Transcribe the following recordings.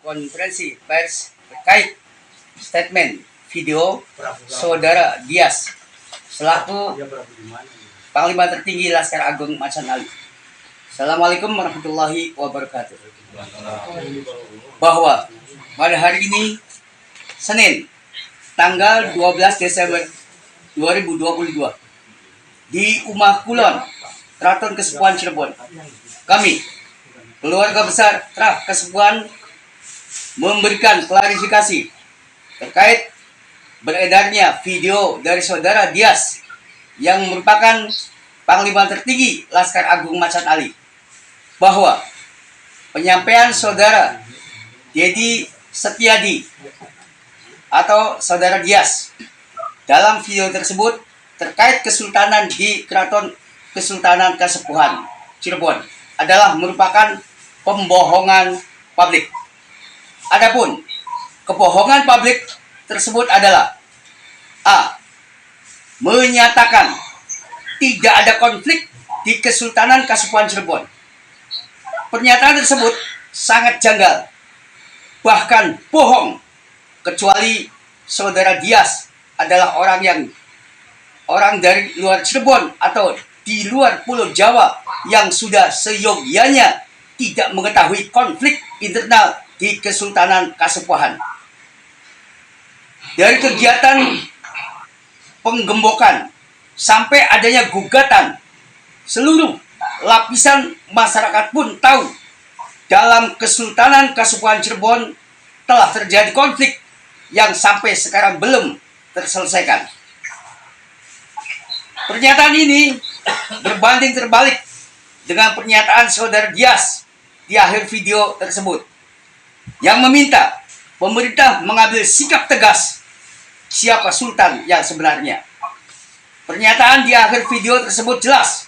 konferensi pers terkait statement video Saudara Dias selaku Panglima Tertinggi Laskar Agung Macan Ali. Assalamualaikum warahmatullahi wabarakatuh. Bahwa pada hari ini Senin tanggal 12 Desember 2022 di Umah Kulon, Keraton Kasepuhan Cirebon, kami keluarga besar Trah Kasepuhan memberikan klarifikasi terkait beredarnya video dari Saudara Dias yang merupakan Panglima Tertinggi Laskar Agung Macan Ali, bahwa penyampaian Saudara Dedi Setiadi atau Saudara Dias dalam video tersebut terkait kesultanan di Keraton Kesultanan Kasepuhan Cirebon adalah merupakan pembohongan publik. Adapun kebohongan publik tersebut adalah A. Menyatakan tidak ada konflik di Kesultanan Kasepuhan Cirebon. Pernyataan tersebut sangat janggal, bahkan bohong, kecuali Saudara Dias adalah orang dari luar Cirebon atau di luar Pulau Jawa yang sudah seyogyanya tidak mengetahui konflik internal di Kesultanan Kasepuhan. Dari kegiatan penggembokan sampai adanya gugatan, seluruh lapisan masyarakat pun tahu dalam Kesultanan Kasepuhan Cirebon telah terjadi konflik yang sampai sekarang belum terselesaikan. Pernyataan ini berbanding terbalik dengan pernyataan Saudara Dias di akhir video tersebut yang meminta pemerintah mengambil sikap tegas siapa sultan yang sebenarnya. Pernyataan di akhir video tersebut jelas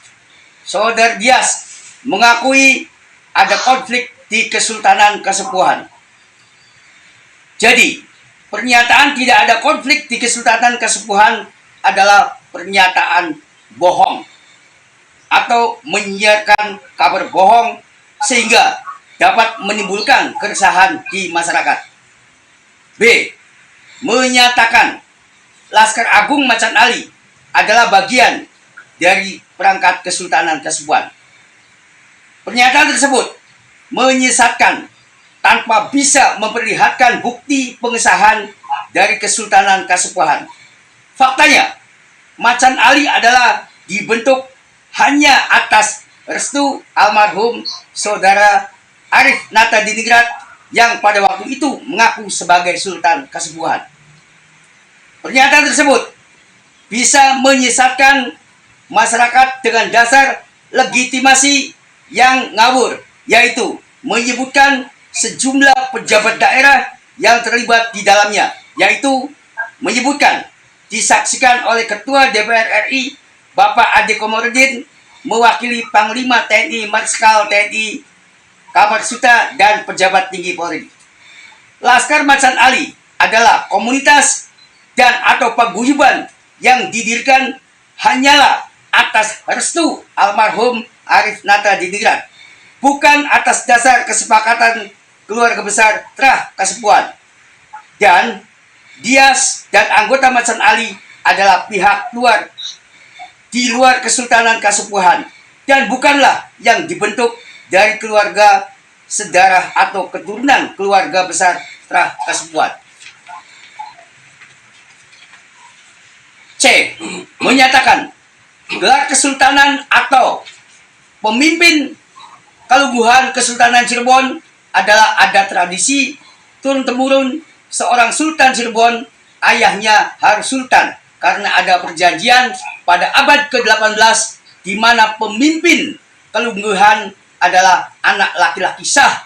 Saudara Dias mengakui ada konflik di Kesultanan Kasepuhan. Jadi, pernyataan tidak ada konflik di Kesultanan Kasepuhan adalah pernyataan bohong atau menyiarkan kabar bohong sehingga dapat menimbulkan keresahan di masyarakat. B. Menyatakan Laskar Agung Macan Ali adalah bagian dari perangkat Kesultanan Kasepuhan. Pernyataan tersebut menyesatkan tanpa bisa memperlihatkan bukti pengesahan dari Kesultanan Kasepuhan. Faktanya, Macan Ali adalah dibentuk hanya atas restu almarhum Saudara Arif Nata Diningrat yang pada waktu itu mengaku sebagai Sultan Kasepuhan. Pernyataan tersebut bisa menyesatkan masyarakat dengan dasar legitimasi yang ngawur, yaitu menyebutkan sejumlah pejabat daerah yang terlibat di dalamnya, yaitu menyebutkan disaksikan oleh Ketua DPR RI Bapak Ade Komarudin mewakili Panglima TNI Marskal TNI Kamarsuta dan pejabat tinggi Polri. Laskar Macan Ali adalah komunitas dan atau paguyuban yang didirikan hanyalah atas restu almarhum Arif Nata Diningrat, bukan atas dasar kesepakatan keluarga besar Trah Kasepuhan. Dan Dias dan anggota Macan Ali adalah pihak luar di luar Kesultanan Kasepuhan dan bukanlah yang dibentuk dari keluarga sedarah atau keturunan keluarga besar Trah Kasepuhan. C. Menyatakan gelar kesultanan atau pemimpin kelungguhan Kesultanan Cirebon adalah ada tradisi turun-temurun seorang Sultan Cirebon, ayahnya harus sultan karena ada perjanjian pada abad ke-18 di mana pemimpin kelungguhan adalah anak laki-laki sah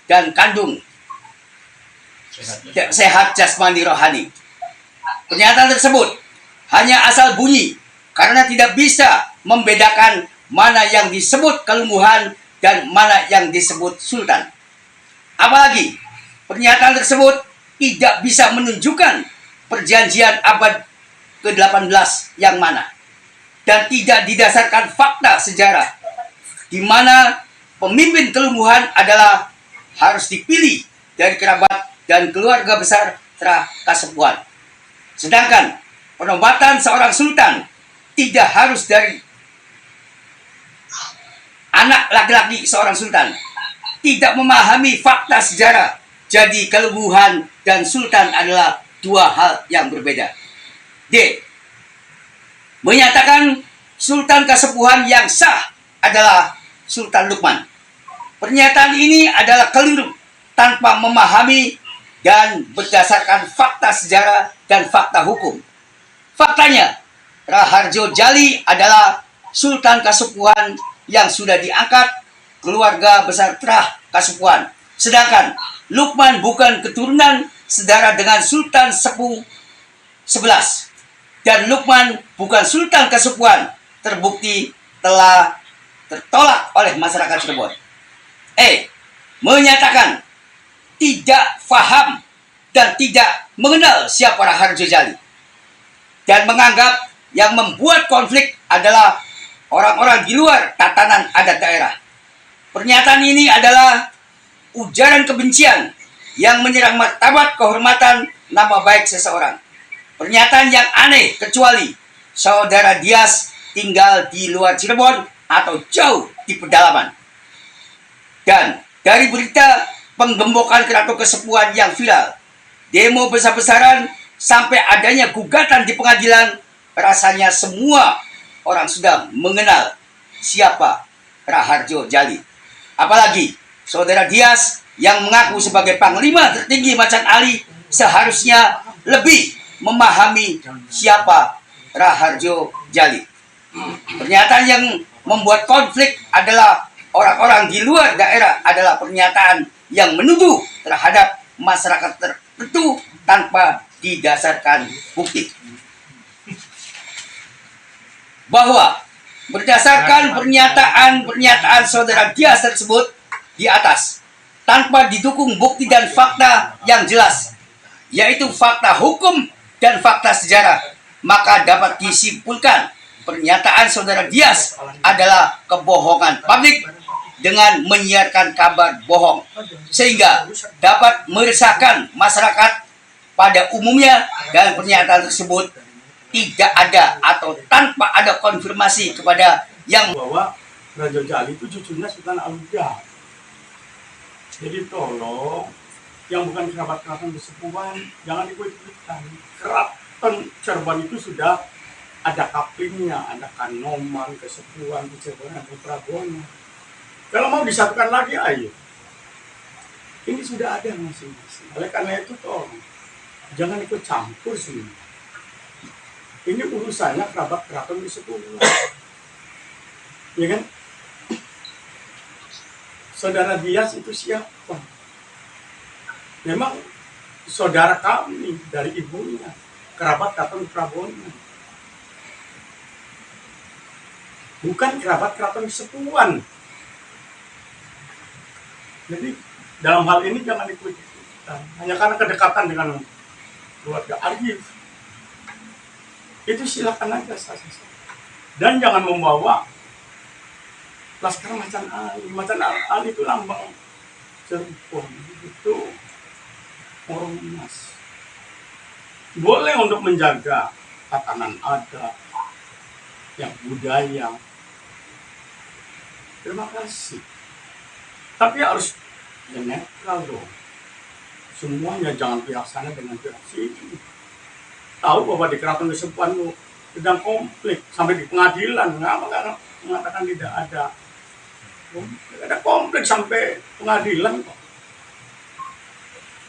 dan kandung sehat jasmani rohani. Pernyataan tersebut hanya asal bunyi karena tidak bisa membedakan mana yang disebut kelungguhan dan mana yang disebut sultan. Apalagi pernyataan tersebut tidak bisa menunjukkan perjanjian abad ke-18 yang mana dan tidak didasarkan fakta sejarah di mana pemimpin kelungguhan adalah harus dipilih dari kerabat dan keluarga besar Trah Kasepuhan. Sedangkan penobatan seorang sultan tidak harus dari anak laki-laki seorang sultan. Tidak memahami fakta sejarah. Jadi kelubuhan dan sultan adalah dua hal yang berbeda. D. Menyatakan Sultan Kasepuhan yang sah adalah Sultan Lukman. Pernyataan ini adalah keliru tanpa memahami dan berdasarkan fakta sejarah dan fakta hukum. Faktanya, Raharjo Jali adalah Sultan Kasepuhan yang sudah diangkat keluarga besar Trah Kasepuhan. Sedangkan Lukman bukan keturunan sedara dengan Sultan Sepuh 11. Dan Lukman bukan Sultan Kasepuhan, terbukti telah tertolak oleh masyarakat Cirebon. E. Menyatakan tidak faham dan tidak mengenal siapa Raharjo Jali dan menganggap yang membuat konflik adalah orang-orang di luar tatanan adat daerah. Pernyataan ini adalah ujaran kebencian yang menyerang martabat, kehormatan, nama baik seseorang. Pernyataan yang aneh kecuali saudara Dias tinggal di luar Cirebon atau jauh di pedalaman. Dan dari berita penggembokan Keraton Kasepuhan yang viral, demo besar-besaran sampai adanya gugatan di pengadilan, rasanya semua orang sudah mengenal siapa Raharjo Jali. Apalagi saudara Dias yang mengaku sebagai panglima tertinggi Macan Ali seharusnya lebih memahami siapa Raharjo Jali. Pernyataan yang membuat konflik adalah orang-orang di luar daerah adalah pernyataan yang menuduh terhadap masyarakat tertentu tanpa didasarkan bukti. Bahwa berdasarkan pernyataan saudara Dias tersebut di atas, tanpa didukung bukti dan fakta yang jelas, yaitu fakta hukum dan fakta sejarah, maka dapat disimpulkan pernyataan saudara Dias adalah kebohongan publik dengan menyiarkan kabar bohong, sehingga dapat meresahkan masyarakat pada umumnya, dan pernyataan tersebut tidak ada atau tanpa ada konfirmasi kepada yang bahwa Raja Jali itu cucunya Sultan Aluda. Jadi tolong yang bukan kerabat-kerabat Kasepuhan jangan ikut-ikutan. Keraton Cirebon itu sudah ada kaplingnya, ada Kanoman, Kasepuhan, Cirebon, ada Prabowo. Kalau mau disatukan lagi, ayo. Ini sudah ada masing-masing. Oleh karena itu tolong jangan ikut campur sih. Ini urusannya kerabat keraton Kasepuhan. Ya kan? Saudara Dias itu siapa? Memang saudara kami dari ibunya, kerabat keraton Prabowo. Bukan kerabat keraton Kasepuhan. Jadi dalam hal ini jangan ikut-ikutan. Hanya karena kedekatan dengan keluarga Arif. Itu silakan aja sah-sah. Dan jangan membawa Laskar Macan Ali. Macan Ali itu lambang Cirebon. Itu ormas. Boleh untuk menjaga tatanan adat, yang budaya. Terima kasih. Tapi harus netral dong. Semuanya jangan pihak sana dengan pihak sini. Tahu bahwa di Keraton Kasepuhan itu sedang konflik sampai di pengadilan. Kenapa mengatakan tidak ada? Ada konflik sampai pengadilan kok.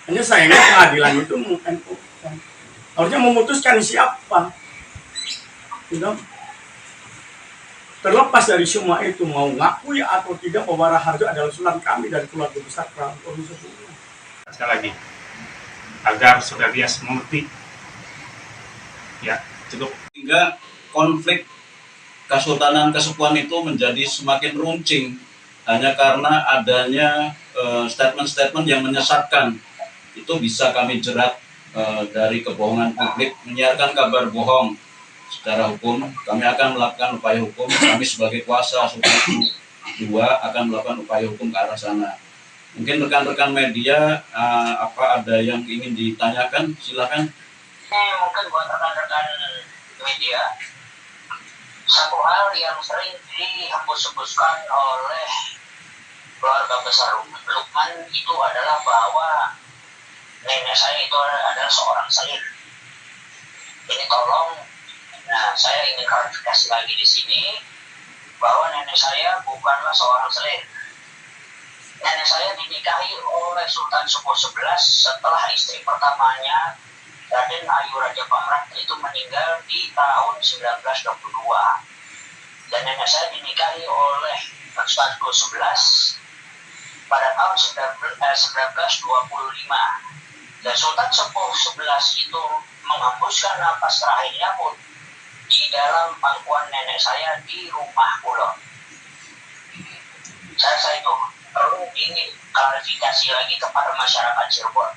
Hanya sayangnya pengadilan itu harusnya memutuskan siapa. Tidak. Terlepas dari semua itu, mau ngakui atau tidak bahwa Raharjo adalah sultan kami dari keluarga besar Keraton Kasepuhan. Sekali lagi, agar saudara Dias mengerti. Ya, cukup. Sehingga konflik Kesultanan Kasepuhan itu menjadi semakin runcing hanya karena adanya statement-statement yang menyesatkan. Itu bisa kami jerat dari kebohongan publik, menyiarkan kabar bohong. Secara hukum, kami akan melakukan upaya hukum. Kami sebagai kuasa Sultan II akan melakukan upaya hukum ke arah sana. Mungkin rekan-rekan media apa ada yang ingin ditanyakan, silakan. Mungkin buat rekan-rekan media, satu hal yang sering dihembus-hembuskan oleh keluarga besar Lukman itu adalah bahwa nenek saya itu adalah seorang selir. Ini tolong, nah saya ingin klarifikasi lagi di sini bahwa nenek saya bukanlah seorang selir. Nenek saya dinikahi oleh Sultan Sepuh 11 setelah istri pertamanya Raden Ayu Raja Pamrat itu meninggal di tahun 1922. Dan nenek saya dinikahi oleh Sultan Sepuh 11 pada tahun 1925. Dan Sultan Sepuh 11 itu menghembuskan napas terakhirnya pun di dalam pangkuan nenek saya di rumah Kulon. Saya itu perlu ingin klarifikasi lagi kepada masyarakat Cirebon.